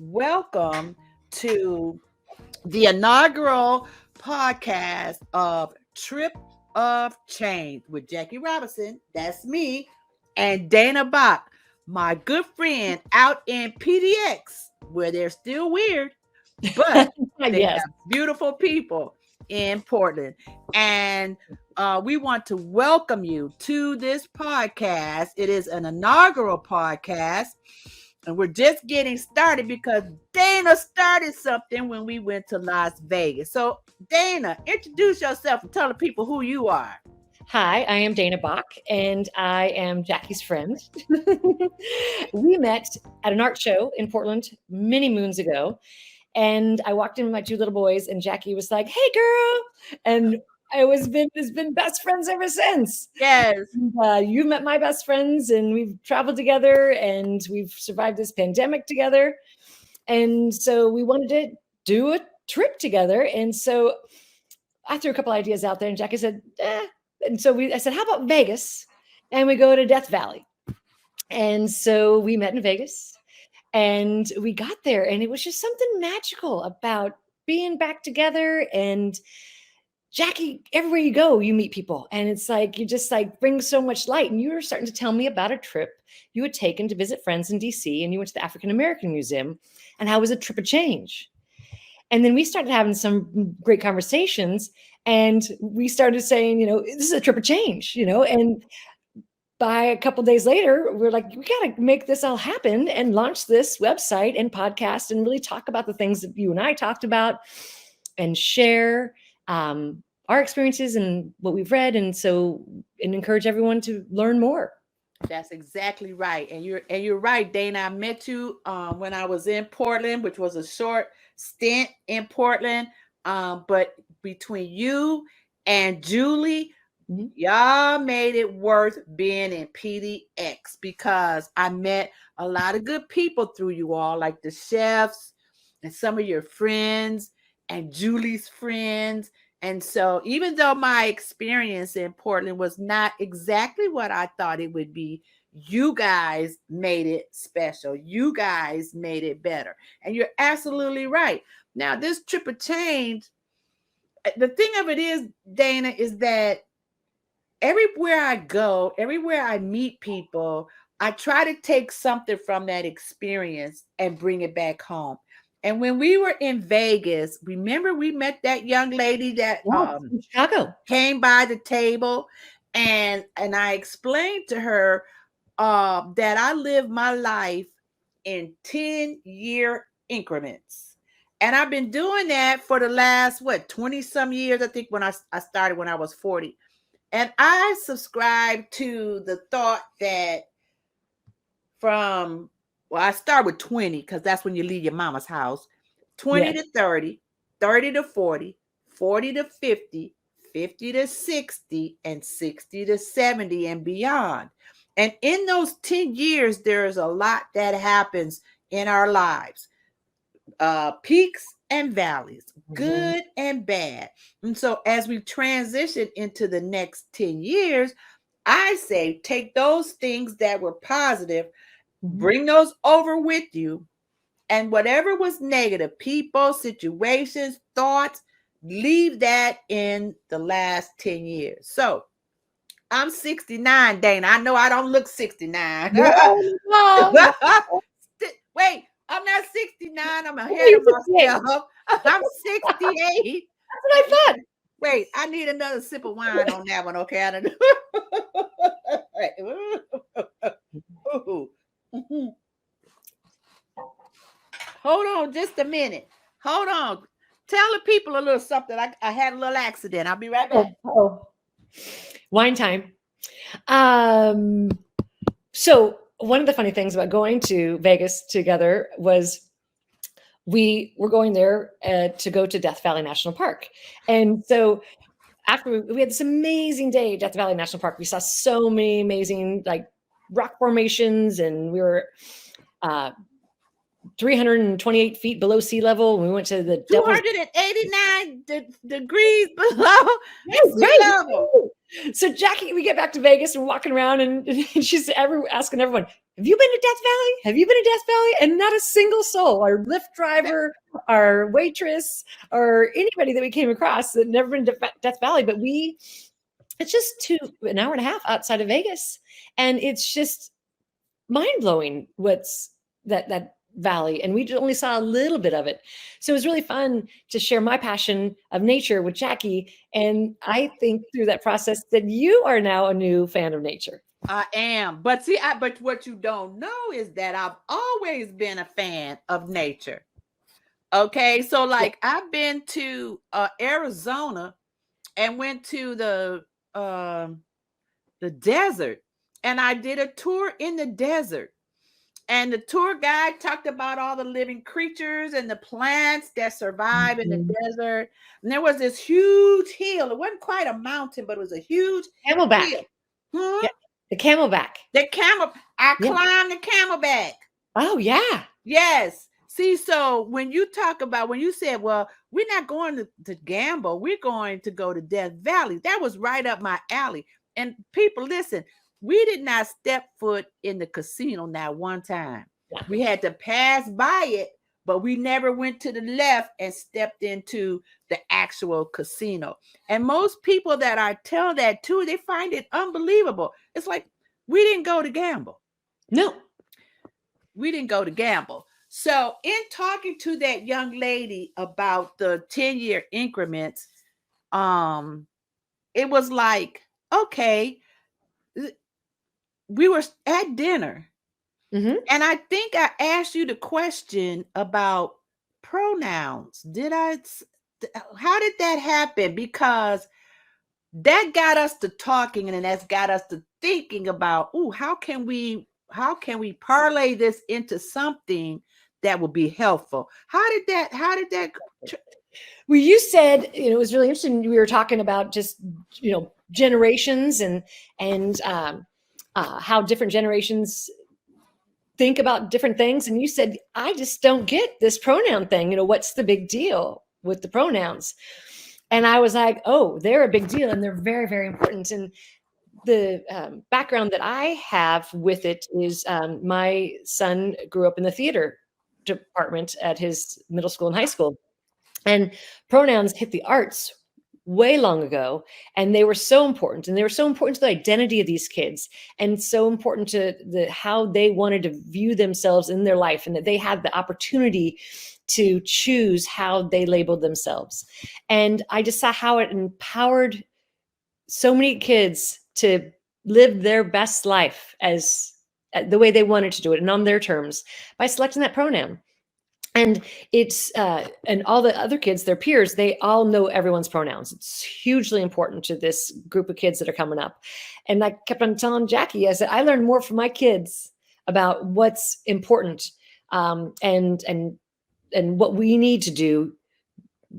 Welcome to the inaugural podcast of Trip of Change with Jackie Robinson. That's me. And Dana Bach, my good friend out in PDX, where they're still weird, but they Yes. have beautiful people in Portland. And we want to welcome you to this podcast. It is an inaugural podcast. And we're just getting started because Dana started something when we went to Las Vegas. So, Dana, introduce yourself and tell the people who you are. Hi, I am Dana Bach, and I am Jackie's friend. We met at an art show in Portland many moons ago, and I walked in with my two little boys, and Jackie was like, "Hey, girl," and it's been best friends ever since. Yes. You met my best friends, and we've traveled together, and we've survived this pandemic together, and so we wanted to do a trip together, and so I threw a couple ideas out there, and Jackie said, And so I said, how about Vegas? And we go to Death Valley. And so we met in Vegas and we got there, and it was just something magical about being back together. And Jackie, everywhere you go, you meet people, and it's like you just like bring so much light. And you were starting to tell me about a trip you had taken to visit friends in DC, and you went to the African American Museum, and how was a trip of change. And then we started having some great conversations, and we started saying, this is a trip of change, and by a couple of days later, we're like, we got to make this all happen and launch this website and podcast and really talk about the things that you and I talked about and share our experiences and what we've read. And encourage everyone to learn more. That's exactly right. And you're right, Dana. I met you when I was in Portland, which was a short stint in Portland. But between you and Julie, y'all made it worth being in PDX because I met a lot of good people through you all, like the chefs and some of your friends and Julie's friends. And so even though my experience in Portland was not exactly what I thought it would be, you guys made it special. You guys made it better. And you're absolutely right. Now, this trip of change, the thing of it is, Dana, is that everywhere I go, everywhere I meet people, I try to take something from that experience and bring it back home. And when we were in Vegas, remember we met that young lady that in Chicago came by the table, and I explained to her that I live my life in 10-year increments. And I've been doing that for the last, 20 some years, I think, when I started when I was 40. And I subscribe to the thought that I start with 20 because that's when you leave your mama's house. 20 to 30, 30 to 40, 40 to 50, 50 to 60, and 60 to 70 and beyond. And in those 10 years, there's a lot that happens in our lives. Peaks and valleys, good and bad. And so as we transition into the next 10 years, I say take those things that were positive, bring those over with you, and whatever was negative, people, situations, thoughts, leave that in the last 10 years. So I'm 69, Dana. I know I don't look 69. No. Wait, I'm not 69. I'm ahead of myself. I'm 68. That's what I thought. Wait, I need another sip of wine on that one, okay? Hold on just a minute. Hold on. Tell the people a little something. I had a little accident. I'll be right back. Wine time. So one of the funny things about going to Vegas together was we were going there to go to Death Valley National Park. And so after we had this amazing day at Death Valley National Park, we saw so many amazing like rock formations, and we were 328 feet below sea level. We went to the 289 degrees below sea level. So Jackie, we get back to Vegas and walking around, and she's asking everyone, "Have you been to Death Valley? Have you been to Death Valley?" And not a single soul. Our Lyft driver, our waitress, or anybody that we came across that never been to Death Valley. But it's just an hour and a half outside of Vegas, and it's just mind blowing. What's that valley, and we only saw a little bit of it. So it was really fun to share my passion of nature with Jackie. And I think through that process that you are now a new fan of nature. I am. But see, but what you don't know is that I've always been a fan of nature. Okay. So like I've been to Arizona and went to the desert, and I did a tour in the desert. And the tour guide talked about all the living creatures and the plants that survive in the desert. And there was this huge hill. It wasn't quite a mountain, but it was a huge Camelback. hill. Hmm? Yeah, the Camelback. I climbed the Camelback. Oh, yeah. Yes. See, so when you said, well, we're not going to gamble, we're going to go to Death Valley. That was right up my alley. And people, listen, we did not step foot in the casino not one time. Yeah. We had to pass by it, but we never went to the left and stepped into the actual casino. And most people that I tell that to, they find it unbelievable. It's like, we didn't go to gamble. No. We didn't go to gamble. So in talking to that young lady about the 10-year increments, it was like, okay, we were at dinner. Mm-hmm. And I think I asked you the question about pronouns. How did that happen? Because that got us to talking, and then that's got us to thinking about, how can we parlay this into something that will be helpful? How did that well, you said, it was really interesting. We were talking about just, generations and how different generations think about different things. And you said, I just don't get this pronoun thing. What's the big deal with the pronouns? And I was like, oh, they're a big deal, and they're very, very important. And the background that I have with it is my son grew up in the theater department at his middle school and high school. And pronouns hit the arts way long ago, and they were so important. And they were so important to the identity of these kids, and so important to how they wanted to view themselves in their life, and that they had the opportunity to choose how they labeled themselves. And I just saw how it empowered so many kids to live their best life as the way they wanted to do it and on their terms by selecting that pronoun. And it's and all the other kids, their peers, they all know everyone's pronouns. It's hugely important to this group of kids that are coming up. And I kept on telling Jackie, I said, I learned more from my kids about what's important, and what we need to do,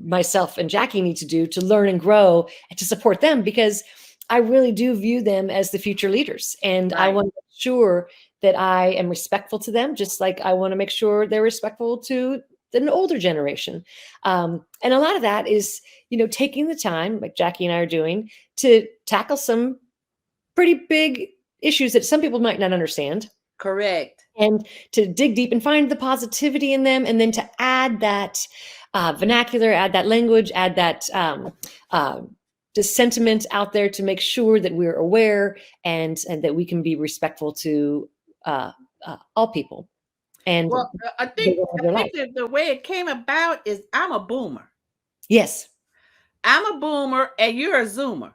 myself and Jackie need to do to learn and grow and to support them, because I really do view them as the future leaders. And right. I want to make sure that I am respectful to them, just like I want to make sure they're respectful to an older generation. And a lot of that is, taking the time, like Jackie and I are doing, to tackle some pretty big issues that some people might not understand. Correct. And to dig deep and find the positivity in them, and then to add that vernacular, add that language, add that the sentiment out there to make sure that we're aware and that we can be respectful to all people. And well, I think the way it came about is I'm a boomer. Yes. I'm a boomer and you're a Zoomer.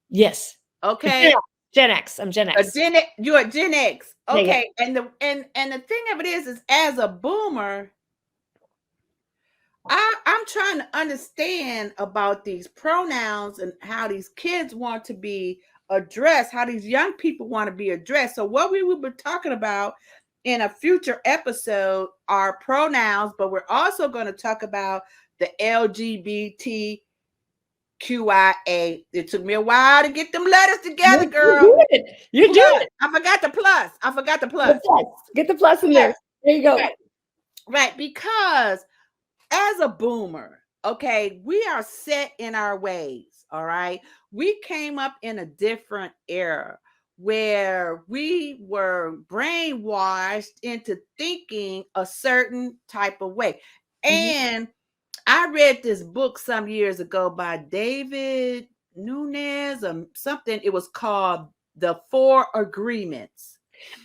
Yes. Okay. Gen X. I'm Gen X. You're a Gen X. Okay. Yeah. And the thing of it is as a boomer, I'm trying to understand about these pronouns and how these kids want to be addressed, how these young people want to be addressed. So what we will be talking about in a future episode are pronouns, but we're also going to talk about the LGBTQIA. It took me a while to get them letters together, girl. You do it. I forgot the plus. Get the plus in there. There you go. Right. Because as a boomer, okay, we are set in our ways. All right. We came up in a different era where we were brainwashed into thinking a certain type of way. And I read this book some years ago by David Nunes or something. It was called The Four Agreements.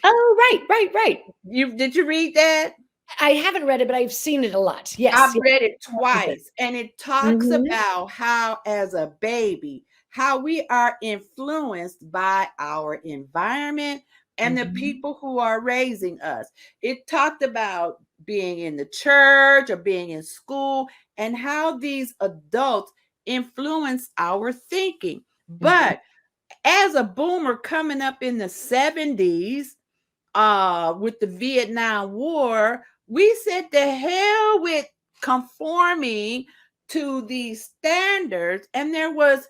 Oh, right. Did you read that? I haven't read it, but I've seen it a lot. Yes. I've yes. read it twice, and it talks Mhm. about how, as a baby, how we are influenced by our environment and the Mhm. people who are raising us. It talked about being in the church or being in school and how these adults influence our thinking. But as a boomer coming up in the 70s, with the Vietnam War, we said the hell with conforming to these standards, and there was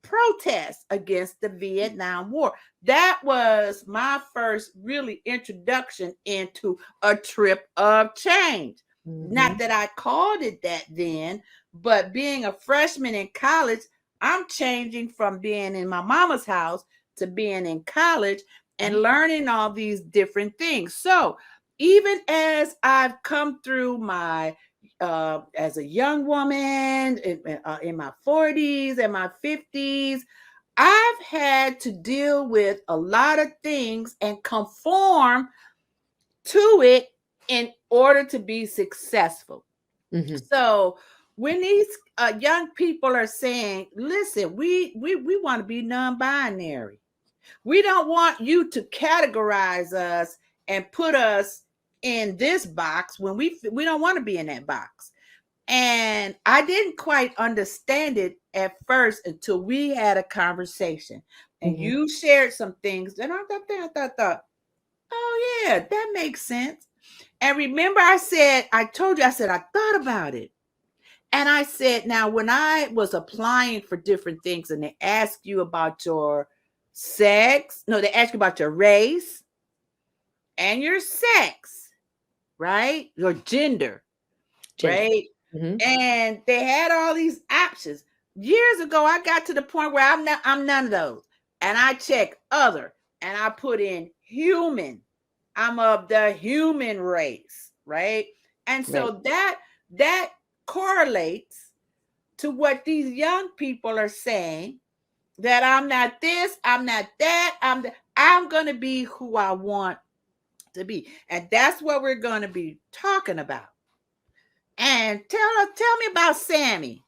protests against the Vietnam War. That was my first really introduction into a trip of change. Not that I called it that then, but being a freshman in college, I'm changing from being in my mama's house to being in college and learning all these different things. So even as I've come through my as a young woman in my 40s and my 50s, I've had to deal with a lot of things and conform to it in order to be successful. So when these young people are saying, listen, we want to be non-binary. We don't want you to categorize us and put us in this box when we don't want to be in that box. And I didn't quite understand it at first until we had a conversation. And you shared some things, and I thought, oh yeah, that makes sense. And remember, I told you, I said, I thought about it. And I said, now, when I was applying for different things and they ask you about your sex, no, they ask you about your race and your sex, right? Your gender. Right? And they had all these options. Years ago, I got to the point where I'm none of those. And I check other and I put in human. I'm of the human race, right? And so that correlates to what these young people are saying, that I'm not this, I'm not that, I'm going to be who I want to be. And that's what we're going to be talking about. And tell me about Sammy.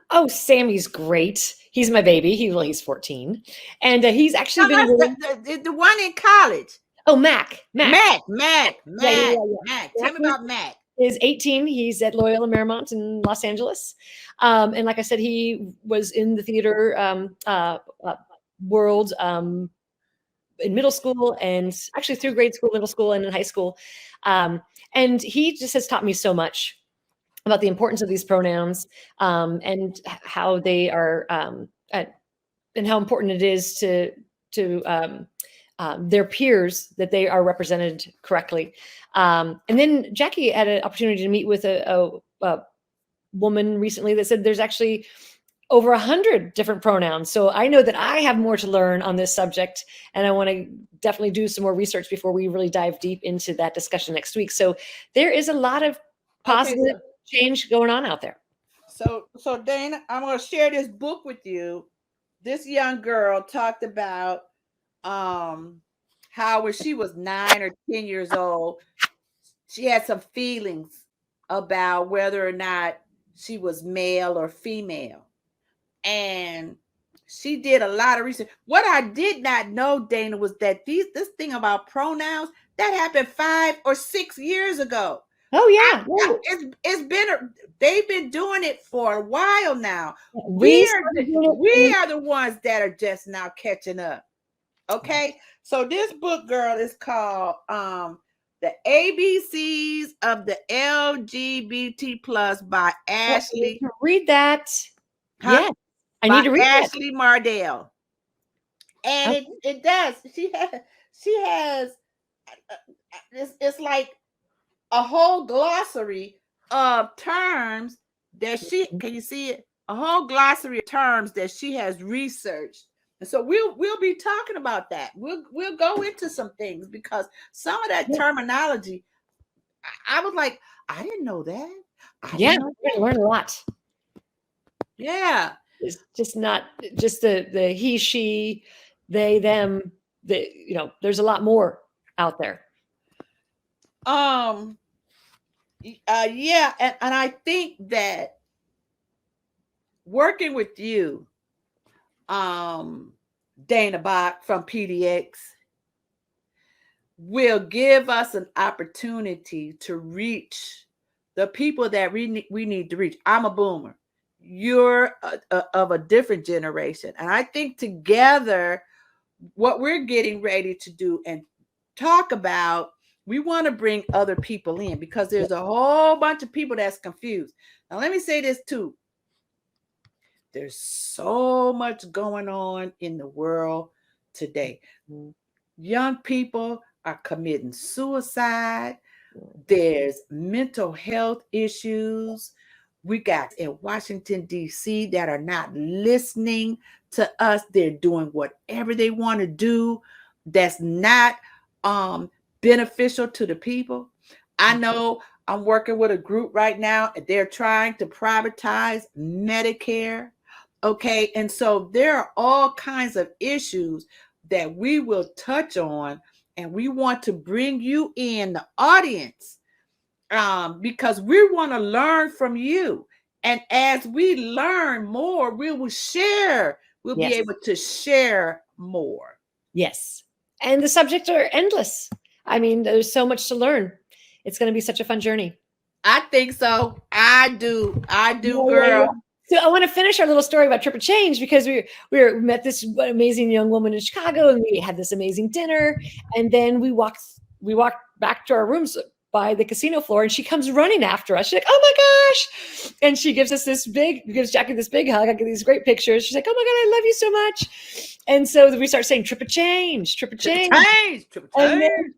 Oh, Sammy's great. He's my baby. He's 14, and he's actually Tell been us really. the one in college. Oh, Mac. Mac. Tell Mac me about Mac. is 18. He's at Loyola Marymount in Los Angeles, and like I said, he was in the theater world in middle school, and actually through grade school, middle school, and in high school. And he just has taught me so much about the importance of these pronouns, and how they are, and how important it is to their peers, that they are represented correctly. And then Jackie had an opportunity to meet with a woman recently that said there's actually over 100 different pronouns. So I know that I have more to learn on this subject, and I want to definitely do some more research before we really dive deep into that discussion next week. So there is a lot of positive change going on out there. So Dana, I'm going to share this book with you. This young girl talked about how when she was 9 or 10 years old, she had some feelings about whether or not she was male or female. And she did a lot of research. What I did not know, Dana, was that this thing about pronouns that happened 5 or 6 years ago. Oh yeah, It's been they've been doing it for a while now. we We are the ones that are just now catching up. Okay, so this book, girl, is called The ABCs of the LGBT plus by Ashley. Read that. Huh? Yeah, I need to read Ashley Mardell. And it does. She has it's like a whole glossary of terms that she, can you see it? a whole glossary of terms that she has researched. And so we'll be talking about that. We'll go into some things because some of that terminology, I was like, I didn't know that. I Yeah, didn't know we're that. gonna learn a lot. Yeah. It's just not just the he, she, they, them. There's a lot more out there. Yeah, and I think that working with you, Dana Bach from PDX, will give us an opportunity to reach the people that we need to reach. I'm a boomer. You're of a different generation. And I think together, what we're getting ready to do and talk about, we want to bring other people in because there's a whole bunch of people that's confused. Now, let me say this too. There's so much going on in the world today. Young people are committing suicide. There's mental health issues. We got in Washington, D.C. that are not listening to us. They're doing whatever they want to do that's not beneficial to the people. I know I'm working with a group right now. They're trying to privatize Medicare. Okay. And so there are all kinds of issues that we will touch on, and we want to bring you in, the audience, because we want to learn from you. And as we learn more, we will share. We'll be able to share more. Yes. And the subjects are endless. I mean, there's so much to learn. It's going to be such a fun journey. I think so. I do, girl. Yeah. So I want to finish our little story about Trippin Change because we met this amazing young woman in Chicago, and we had this amazing dinner, and then we walked back to our rooms by the casino floor, and she comes running after us. She's like, "Oh my gosh!" And she gives Jackie this big hug. I get these great pictures. She's like, "Oh my God, I love you so much!" And so we start saying Trippin Change, Trippin Change, and then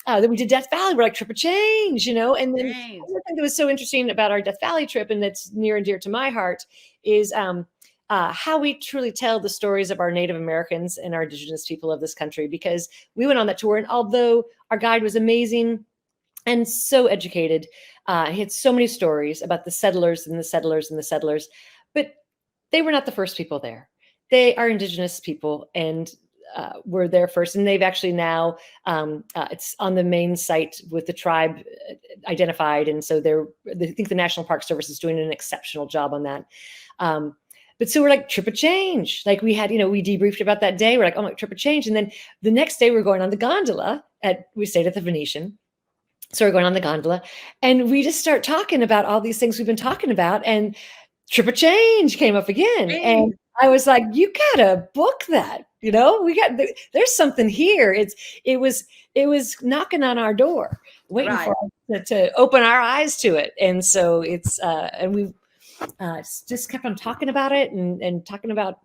then we did Death Valley. We're like Trippin Change, and then the thing that was so interesting about our Death Valley trip, and that's near and dear to my heart, is how we truly tell the stories of our Native Americans and our indigenous people of this country, because we went on that tour, and although our guide was amazing and so educated, he had so many stories about the settlers and the settlers and the settlers, but they were not the first people there. They are indigenous people, and were there first, and they've actually now it's on the main site with the tribe identified, and so I think the National Park Service is doing an exceptional job on that. But so we're like, Trippin Change. Like we had, we debriefed about that day. We're like, oh my, Trippin Change. And then the next day we're going on the gondola we stayed at the Venetian. So we're going on the gondola, and we just start talking about all these things we've been talking about, and Trippin Change came up again. And I was like, you gotta book that. There's something here. It was knocking on our door, waiting for us to open our eyes to it. And so it's and we just kept on talking about it and talking about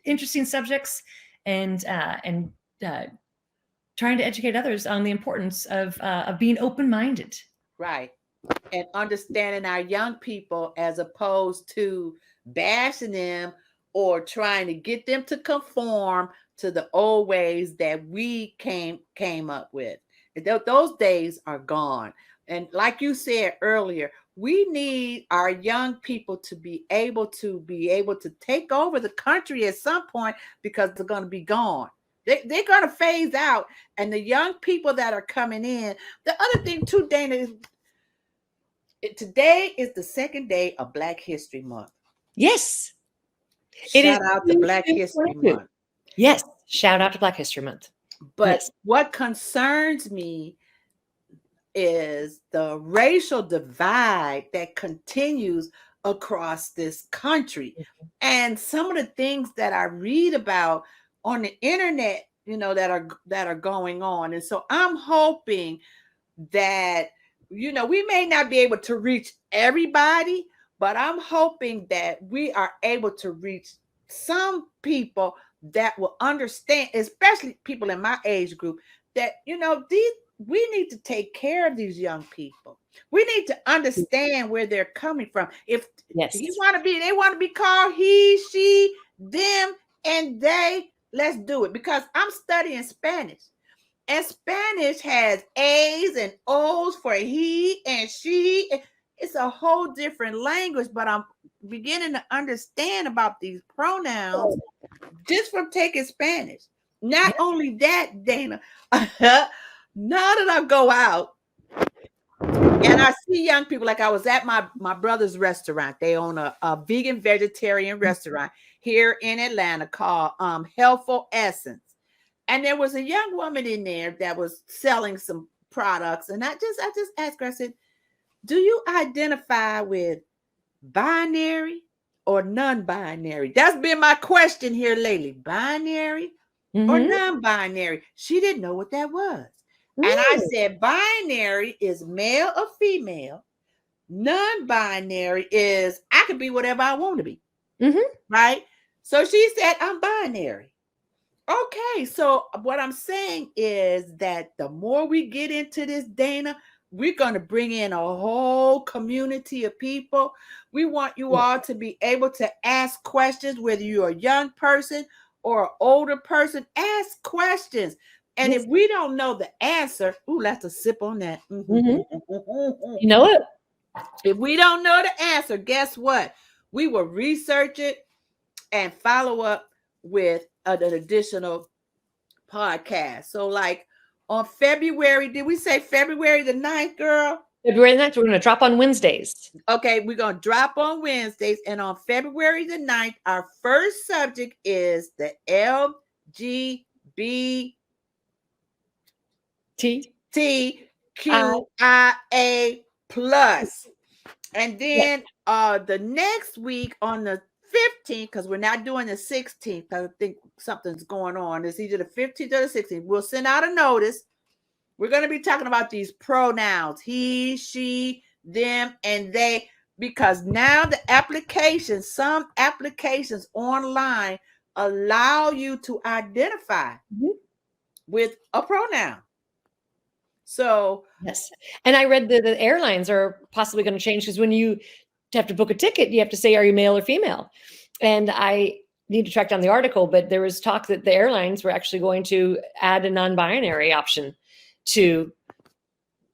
interesting subjects and trying to educate others on the importance of being open-minded. Right. And understanding our young people as opposed to bashing them or trying to get them to conform to the old ways that we came up with. Those days are gone. And like you said earlier, we need our young people to be able to take over the country at some point, because they're going to be gone. They're going to phase out. And the young people that are coming in, the other thing too, Dana, is today is the second day of Black History Month. Yes. Shout out to Black History Month. Yes. Shout out to Black History Month. But what concerns me is the racial divide that continues across this country. And some of the things that I read about on the internet, that are going on. And so I'm hoping that, we may not be able to reach everybody, but I'm hoping that we are able to reach some people that will understand, especially people in my age group, that, we need to take care of these young people. We need to understand where they're coming from. If you want to be, they want to be called he, she, them, and they, let's do it. Because I'm studying Spanish. And Spanish has A's and O's for he and she. It's a whole different language, but I'm beginning to understand about these pronouns just from taking Spanish. Not only that, Dana, now that I go out and I see young people, like I was at my brother's restaurant. They own a vegan vegetarian restaurant here in Atlanta called Healthful Essence. And there was a young woman in there that was selling some products. And I just asked her, I said, do you identify with binary or non-binary? That's been my question here lately. Binary or non-binary? She didn't know what that was. And I said, binary is male or female. Non-binary is I can be whatever I want to be. Right? So she said, I'm binary. Okay, so what I'm saying is that the more we get into this, Dana, we're going to bring in a whole community of people. We want you all to be able to ask questions, whether you're a young person or an older person. Ask questions. And if we don't know the answer, let's a sip on that. You know it. If we don't know the answer, guess what? We will research it and follow up with an additional podcast. So like on February, did we say February the 9th, girl? February the 9th, we're going to drop on Wednesdays. Okay, we're going to drop on Wednesdays. And on February the 9th, our first subject is the LGBTQIA plus. And then the next week on the 15th, because we're not doing the 16th, I think something's going on. It's either the 15th or the 16th. We'll send out a notice. We're going to be talking about these pronouns, he, she, them, and they, because now the applications, some applications online allow you to identify with a pronoun. So yes, and I read that the airlines are possibly going to change, because when you have to book a ticket, you have to say, are you male or female? And I need to track down the article, but there was talk that the airlines were actually going to add a non-binary option to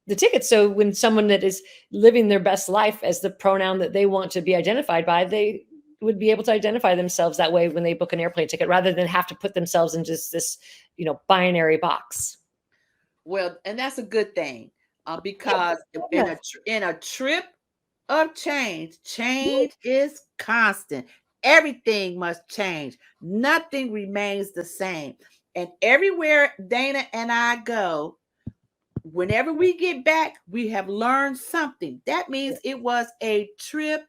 the ticket. So when someone that is living their best life as the pronoun that they want to be identified by, they would be able to identify themselves that way when they book an airplane ticket, rather than have to put themselves in just this, binary box. Well, and that's a good thing, because in a trip of change is constant. Everything must change. Nothing remains the same. And everywhere Dana and I go, whenever we get back, we have learned something. That means it was a trip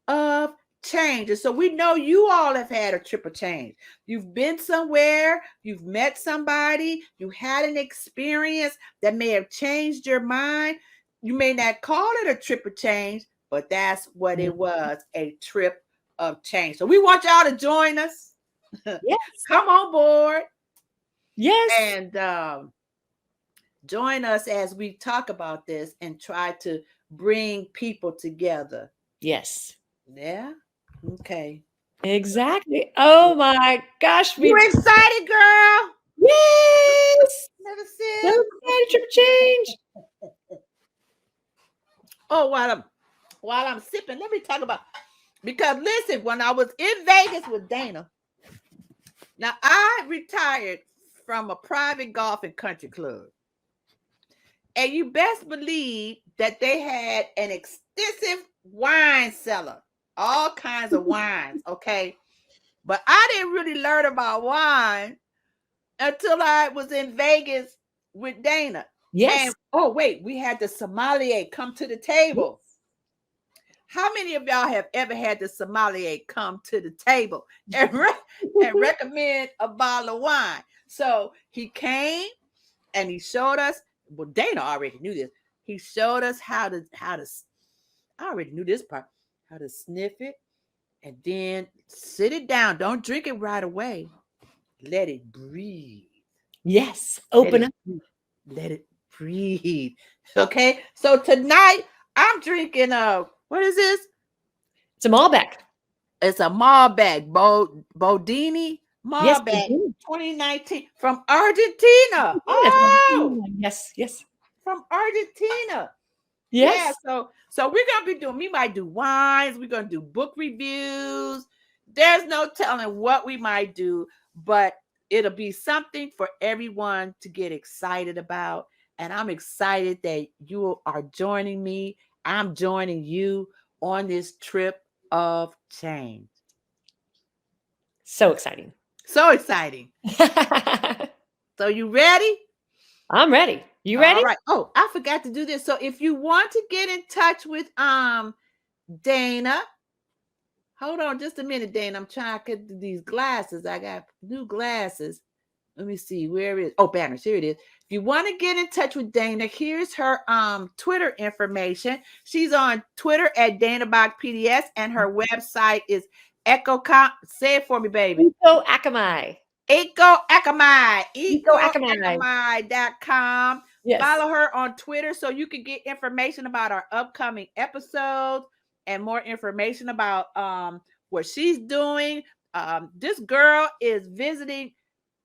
of change. And so we know you all have had a trip of change. You've been somewhere, you've met somebody, you had an experience that may have changed your mind. You may not call it a trip of change, but that's what it was, a trip of change. So we want y'all to join us. Yes. Come on board. Yes. And join us as we talk about this and try to bring people together. Yes. Yeah. Okay. Exactly. Oh my gosh. You excited, girl? Yes. Never So excited, trip change. Oh, while I'm sipping, let me talk about, because listen, when I was in Vegas with Dana, now I retired from a private golf and country club. And you best believe that they had an extensive wine cellar, all kinds of wines, okay? But I didn't really learn about wine until I was in Vegas with Dana. Yes. And, wait, we had the sommelier come to the table. How many of y'all have ever had the sommelier come to the table and recommend a bottle of wine? So he came and he showed us. Well, Dana already knew this. He showed us how to. I already knew this part. How to sniff it and then sit it down. Don't drink it right away. Let it breathe. Yes. Open up. Let it breathe. Okay. So tonight I'm drinking what is this? It's a Malbec. It's a Malbec, Bodini Yes, Malbec 2019 from Argentina. Oh, yes, yes, from Argentina. Yeah, yes. so we're gonna be doing. We might do wines. We're gonna do book reviews. There's no telling what we might do, but it'll be something for everyone to get excited about. And I'm excited that you are joining me. I'm joining you on this trip of change. So exciting. So exciting. So you ready? I'm ready. You ready? All right. Oh, I forgot to do this. So if you want to get in touch with Dana, hold on just a minute, Dana. I'm trying to get these glasses. I got new glasses. Let me see. Where is banners? Here it is. If you want to get in touch with Dana, here's her Twitter information. She's on Twitter at Dana Bach PDS, and her website is say it for me, baby. Eco Akamai. EcoAkamai.com. Yes. Follow her on Twitter so you can get information about our upcoming episodes and more information about what she's doing. This girl is visiting.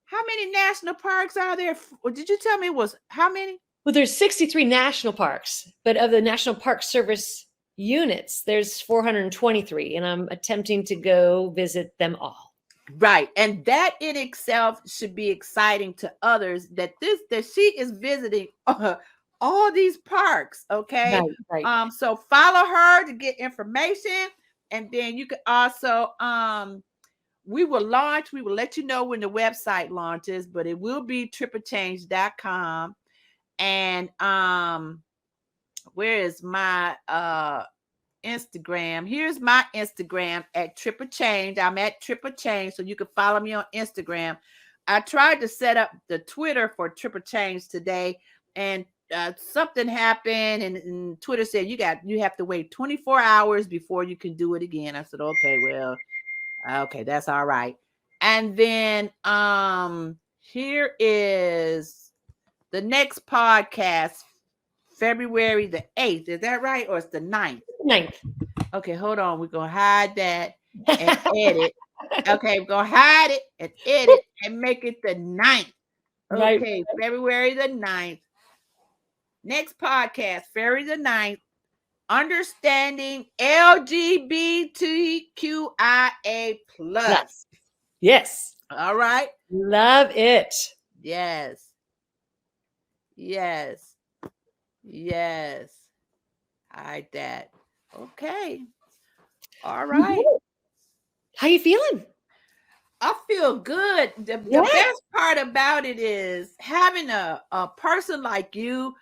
How many national parks are there? Did you tell me it was how many? Well, there's 63 national parks, but of the National Park Service units, there's 423, and I'm attempting to go visit them all. Right. And that in itself should be exciting to others that she is visiting all these parks. Okay. Right. So follow her to get information. And then you can also we will let you know when the website launches, but it will be trippachange.com. And where is my Instagram? Here's my Instagram at Trippachange. I'm at Trippachange, so you can follow me on Instagram. I tried to set up the Twitter for Trippachange today, and something happened, and Twitter said you have to wait 24 hours before you can do it again. I said, okay, well, okay, that's all right. And then here is the next podcast, February the 8th. Is that right? Or it's the 9th? 9th. Okay, hold on. We're going to hide that and edit. Okay, we're going to hide it and edit and make it the 9th. Okay, right. February the 9th. Next podcast, February the 9th. Understanding LGBTQIA plus. Yes. All right. Love it. Yes. Yes. Yes. Hide that. Okay. All right. How you feeling? I feel good. The best part about it is having a person like you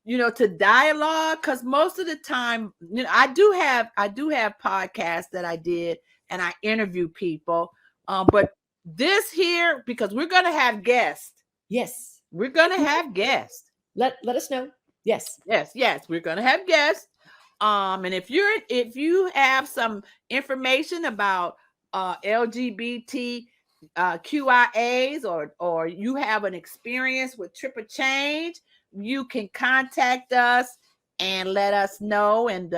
to dialogue, because most of the time, I do have podcasts that I did and I interview people. But this here, because we're gonna have guests. Yes. We're gonna have guests. Let us know. Yes. Yes. We're gonna have guests. And if you have some information about LGBT QIAs or you have an experience with Trippachange, you can contact us and let us know. And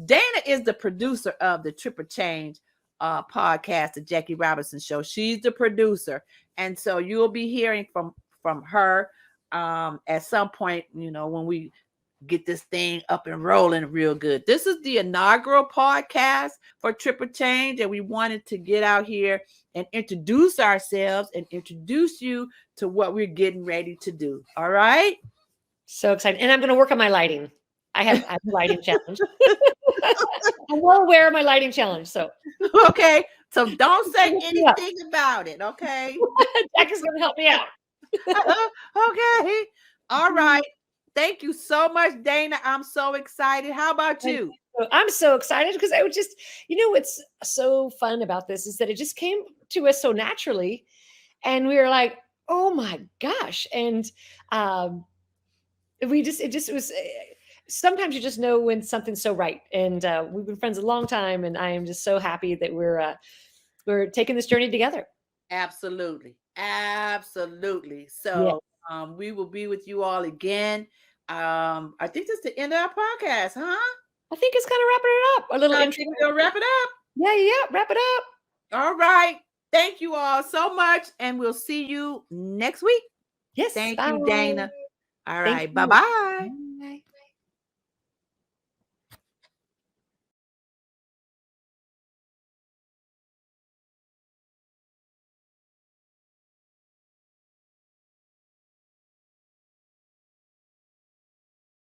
Dana is the producer of the Trippachange podcast, the Jackie Robinson Show. She's the producer, and so you'll be hearing from her at some point, when we get this thing up and rolling real good. This is the inaugural podcast for Trippachange, and we wanted to get out here and introduce ourselves and introduce you to what we're getting ready to do. All right? So excited. And I'm going to work on my lighting. I have a lighting challenge. I'm well aware of my lighting challenge. So okay. So don't say anything about it. Okay. Jack is going to help me out. Okay. All right. Thank you so much, Dana. I'm so excited. How about you? I'm so excited because I would just, what's so fun about this is that it just came to us so naturally. And we were like, oh my gosh. And it was, sometimes you just know when something's so right. And we've been friends a long time. And I am just so happy that we're taking this journey together. Absolutely. So we will be with you all again. I think that's the end of our podcast, huh? I think it's kind of wrapping it up. A little I intro. think we're gonna wrap it up. Yeah, wrap it up. All right. Thank you all so much, and we'll see you next week. Yes. Thank bye. you, Dana. All Thank right. you. Bye-bye.